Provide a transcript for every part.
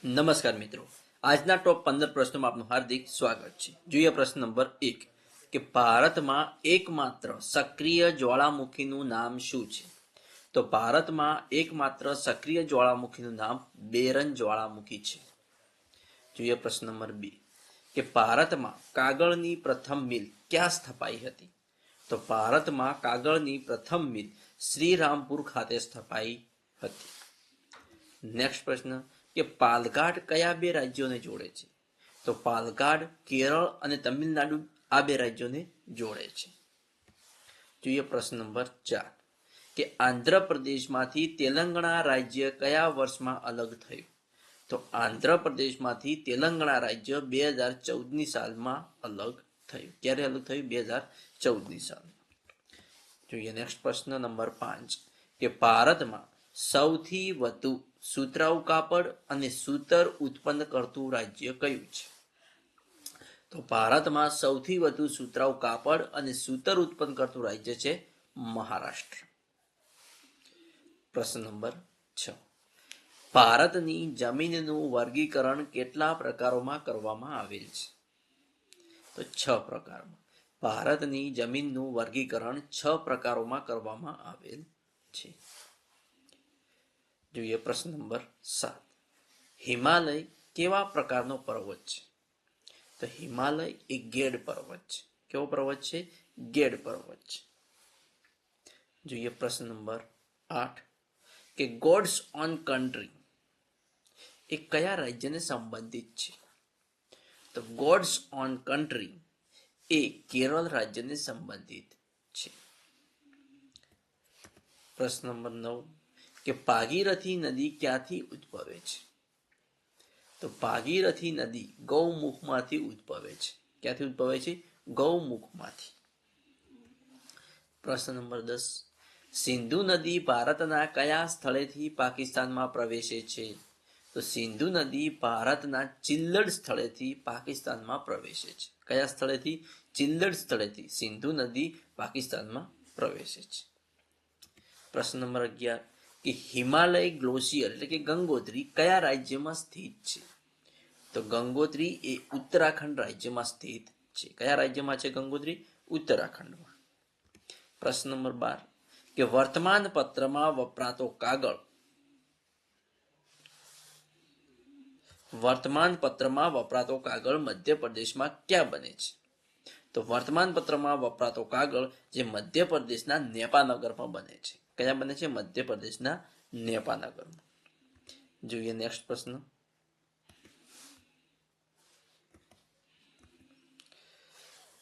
નમસ્કાર મિત્રો, આજના ટોપ 15 પ્રશ્નોમાં આપનું હાર્દિક સ્વાગત છે. જોઈએ પ્રશ્ન નંબર 1 કે ભારતમાં એકમાત્ર સક્રિય જ્વાળામુખીનું નામ શું છે? તો ભારતમાં એકમાત્ર સક્રિય જ્વાળામુખીનું નામ બેરન જ્વાળામુખી છે. જોઈએ પ્રશ્ન નંબર 2 કે ભારતમાં કાગળની પ્રથમ મિલ ક્યાં સ્થપાઈ હતી? તો ભારતમાં કાગળની પ્રથમ મિલ શ્રીરામપુર ખાતે સ્થપાઈ હતી. નેક્સ્ટ પ્રશ્ન કે પાલઘાટ કયા બે રાજ્યોને જોડે છે? તો પાલઘાટ કેરળ અને તમિલનાડુ આ બે રાજ્યોને જોડે છે. જોઈએ પ્રશ્ન નંબર 4 કે આંધ્રપ્રદેશમાંથી તેલંગાણા રાજ્ય કયા વર્ષમાં અલગ થયું? તો આંધ્રપ્રદેશમાંથી તેલંગાણા રાજ્ય 2014ની સાલમાં અલગ થયું. ક્યારે અલગ થયું? 2014ની સાલમાં. જોઈએ નેક્સ્ટ પ્રશ્ન નંબર 5 કે ભારતમાં સૌથી વધુ સુતરાઉ કાપડ અને સૂતર ઉત્પન્ન કરતું રાજ્ય કયું છે? તો ભારતમાં સૌથી વધુ સુતરાઉ કાપડ અને સૂતર ઉત્પન્ન કરતું રાજ્ય છે મહારાષ્ટ્ર. પ્રશ્ન નંબર 6 ભારતની જમીનનું વર્ગીકરણ કેટલા પ્રકારોમાં કરવામાં આવેલ છે? તો 6 પ્રકારમાં. ભારતની જમીનનું વર્ગીકરણ 6 પ્રકારોમાં કરવામાં આવેલ છે. જોઈએ પ્રશ્ન નંબર 7 હિમાલય કેવા પ્રકારનો પર્વત છે? તો હિમાલય એ ગેડ પર્વત છે. કેવો પર્વત છે? ગેડ પર્વત છે. જોઈએ પ્રશ્ન નંબર 8 કે ગોડ્સ ઓન કન્ટ્રી એ કયા રાજ્યને સંબંધિત છે? તો ગોડ્સ ઓન કન્ટ્રી એ કેરળ રાજ્યને સંબંધિત છે. પ્રશ્ન નંબર 9 કે ભાગીરથી નદી ક્યાંથી ઉદ્ભવે છે? તો ભાગીરથી નદી ગૌમુખમાંથી ઉદ્ભવે છે. ક્યાંથી ઉદ્ભવે છે? ગૌમુખમાંથી. પ્રશ્ન નંબર 10 સિંધુ નદી ભારતના કયા સ્થળેથી પાકિસ્તાનમાં પ્રવેશે છે? તો સિંધુ નદી ભારતના ચિલ્લડ સ્થળેથી પાકિસ્તાનમાં પ્રવેશે છે. કયા સ્થળેથી? ચિલ્લડ સ્થળેથી સિંધુ નદી પાકિસ્તાનમાં પ્રવેશે છે. પ્રશ્ન નંબર 11 કે હિમાલય ગ્લેશિયર એટલે કે ગંગોત્રી કયા રાજ્યમાં સ્થિત છે? તો ગંગોત્રી એ ઉત્તરાખંડ રાજ્યમાં સ્થિત છે. કયા રાજ્યમાં છે ગંગોત્રી? ઉત્તરાખંડમાં. પ્રશ્ન નંબર 12 કે વર્તમાન પત્રમાં વપરાતો કાગળ મધ્યપ્રદેશમાં ક્યાં બને છે? તો વર્તમાન પત્રમાં વપરાતો કાગળ જે મધ્યપ્રદેશના નેપાનગરમાં બને છે. કયા બને છે? મધ્યપ્રદેશના નેપાનગરમાં. જોઈએ નેક્સ્ટ પ્રશ્ન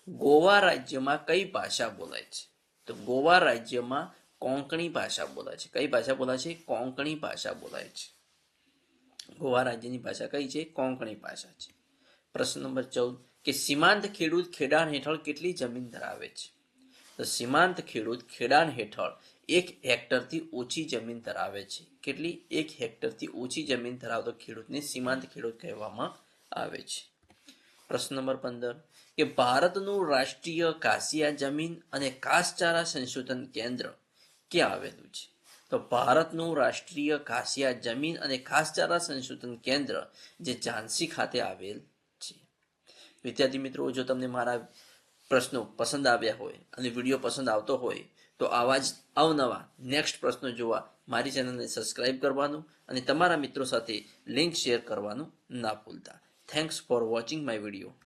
ગોવા રાજ્યમાં કઈ ભાષા બોલાય છે? તો ગોવા રાજ્યમાં કોંકણી ભાષા બોલાય છે. કઈ ભાષા બોલાય છે? કોંકણી ભાષા બોલાય છે. ગોવા રાજ્યની ભાષા કઈ છે? કોંકણી ભાષા છે. પ્રશ્ન નંબર 14 કે સીમાંત ખેડૂત ખેડાણ હેઠળ કેટલી જમીન ધરાવે છે? તો સીમાંત ખેડૂત ખેડાણ હેઠળ 1 હેક્ટરથી ઓછી જમીન ધરાવે છે. કેટલી? 1 હેક્ટરથી ઓછી જમીન ધરાવતો ખેડૂતને સીમાંત ખેડૂત કહેવામાં આવે છે. પ્રશ્ન નંબર 15 કે ભારતનું રાષ્ટ્રીય ઘાસિયા જમીન અને ઘાસચારા સંશોધન કેન્દ્ર ક્યાં આવેલું છે? તો ભારતનું રાષ્ટ્રીય ઘાસિયા જમીન અને ઘાસચારા સંશોધન કેન્દ્ર જે ઝાંસી ખાતે આવેલ છે. વિદ્યાર્થી મિત્રો, જો તમને મારા પ્રશ્નો પસંદ આવ્યા હોય અને વિડીયો પસંદ આવતો હોય તો આવા જ અવનવા નેક્સ્ટ પ્રશ્નો જોવા મારી ચેનલને સબસ્ક્રાઇબ કરવાનું અને તમારા મિત્રો સાથે લિંક શેર કરવાનું ના ભૂલતા. Thanks for watching my video.